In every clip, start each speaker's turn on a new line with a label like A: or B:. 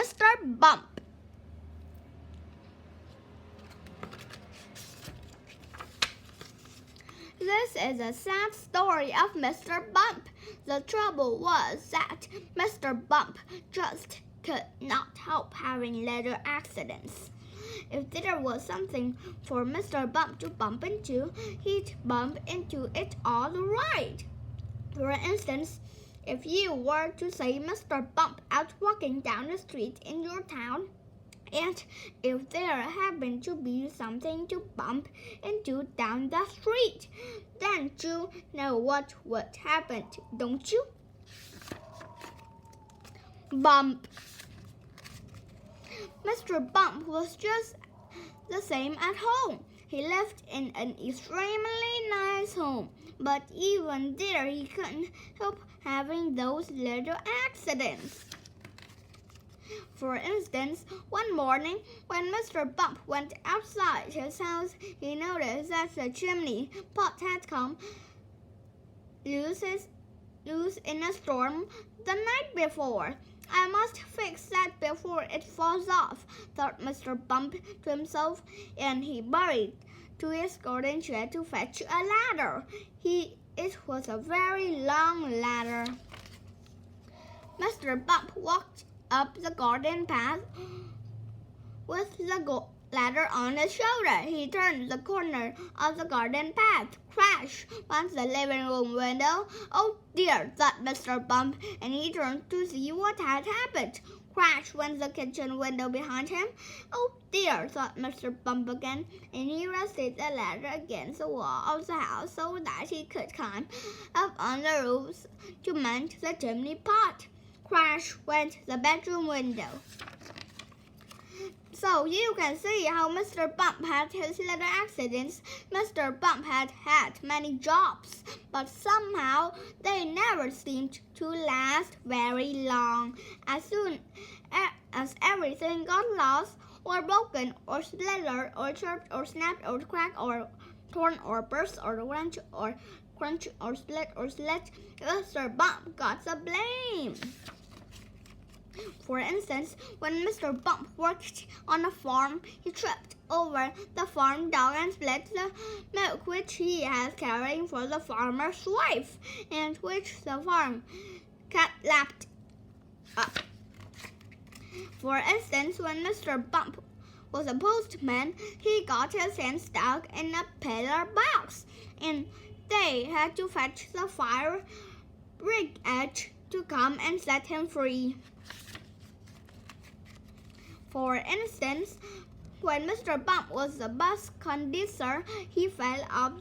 A: Mr. Bump. This is a sad story of Mr. Bump. The trouble was that Mr. Bump just could not help having little accidents. If there was something for Mr. Bump to bump into, he'd bump into it all right. For instance, if you were to see Mr. Bump out walking down the street in your town, and if there happened to be something to bump into down the street, then you know what would happen, don't you? Bump. Mr. Bump was just the same at home. He lived in an extremely nice home, but even there he couldn't help having those little accidents. For instance, one morning when Mr. Bump went outside his house, he noticed that the chimney pot had come loose in a storm the night before. I must fix that before it falls off, thought Mr. Bump to himself, and he hurried to his garden shed to fetch a ladder. It was a very long ladder. Mr. Bump walked up the garden path with the ladder on his shoulder. He turned the corner of the garden path. Crash went the living room window. Oh dear, thought Mr. Bump, and he turned to see what had happened. Crash went the kitchen window behind him. Oh dear, thought Mr. Bump again, and he rested the ladder against the wall of the house so that he could climb up on the roof to mend the chimney pot. Crash went the bedroom window. So you can see how Mr. Bump had his little accidents. Mr. Bump had had many jobs, but somehow they never seemed to last very long. As soon as everything got lost, or broken, or slithered, or chirped, or snapped, or cracked, or torn, or burst, or wrenched, or crunch, or split, Mr. Bump got the blame. For instance, when Mr. Bump worked on a farm, he tripped over the farm dog and split the milk which he had carrying for the farmer's wife, and which the farm cat lapped up. For instance, when Mr. Bump was a postman, he got his hand stuck in a pillar box, and they had to fetch the fire brigade to come and set him free. For instance, when Mr. Bump was a bus conductor, he fell off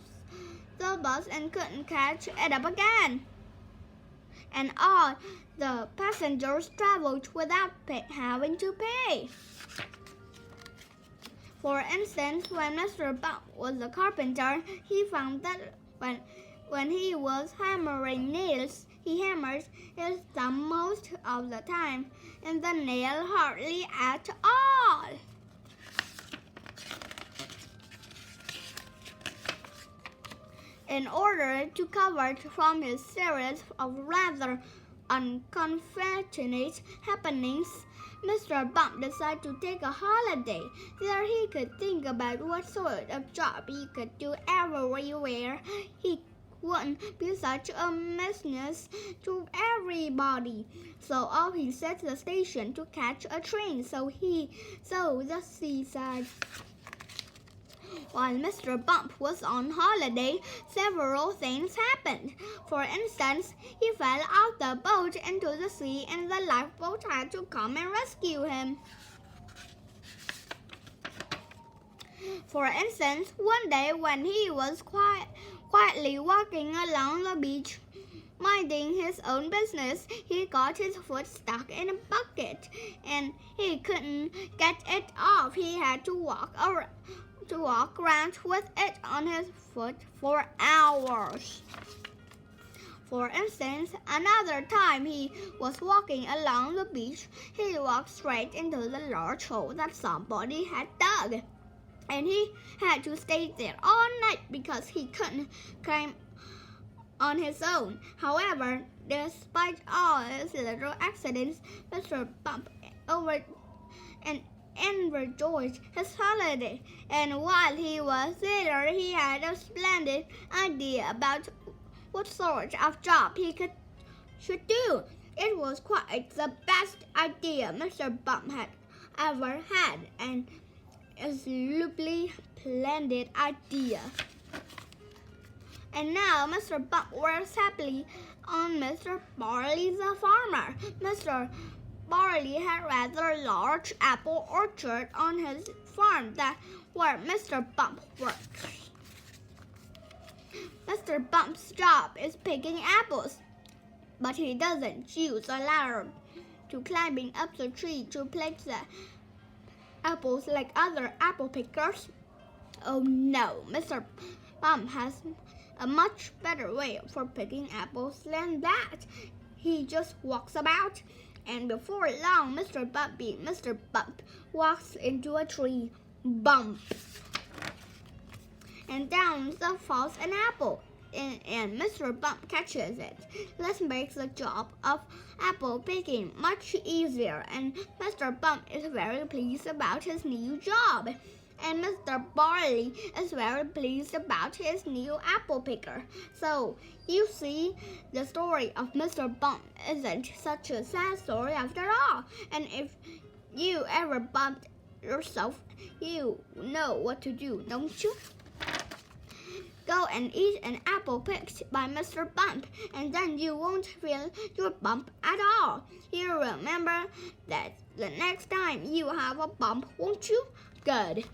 A: the bus and couldn't catch it up again. And all the passengers traveled without having to pay. For instance, when Mr. Bump was a carpenter, he found that when he was hammering nails, he hammered his thumb most of the time, and the nail hardly at all. In order to cover from his series of rather unconventional happenings, Mr. Bump decided to take a holiday. There he could think about what sort of job he could do everywhere. He wouldn't be such a nuisance to everybody. So off he set the station to catch a train. So the seaside. While Mr. Bump was on holiday, several things happened. For instance, he fell out the boat into the sea, and the lifeboat had to come and rescue him. For instance, one day when he was quietly walking along the beach, minding his own business, he got his foot stuck in a bucket, and he couldn't get it off. He had to walk around with it on his foot for hours. For instance, another time he was walking along the beach, he walked straight into the large hole that somebody had dug, and he had to stay there all night because he couldn't climb on his own. However, despite all his little accidents, Mr. Bump over and enjoyed his holiday. And while he was there, he had a splendid idea about what sort of job should do. It was quite the best idea Mr. Bump had ever had, and absolutely splendid idea. And now Mr. Bump works happily on Mr. Barley the farmer. Mr. Barley had a rather large apple orchard on his farm where Mr. Bump works. Mr. Bump's job is picking apples, but he doesn't use a ladder to climbing up the tree to pick the apples like other apple pickers. Oh no, Mr. Bump has a much better way for picking apples than that. He just walks about, and before long, Mr. Bump walks into a tree. Bump! And down falls an apple, and Mr. Bump catches it. This makes the job of apple picking much easier, and Mr. Bump is very pleased about his new job. And Mr. Barley is very pleased about his new apple picker. So, you see, the story of Mr. Bump isn't such a sad story after all. And if you ever bumped yourself, you know what to do, don't you? Go and eat an apple picked by Mr. Bump, and then you won't feel your bump at all. You remember that the next time you have a bump, won't you? Good.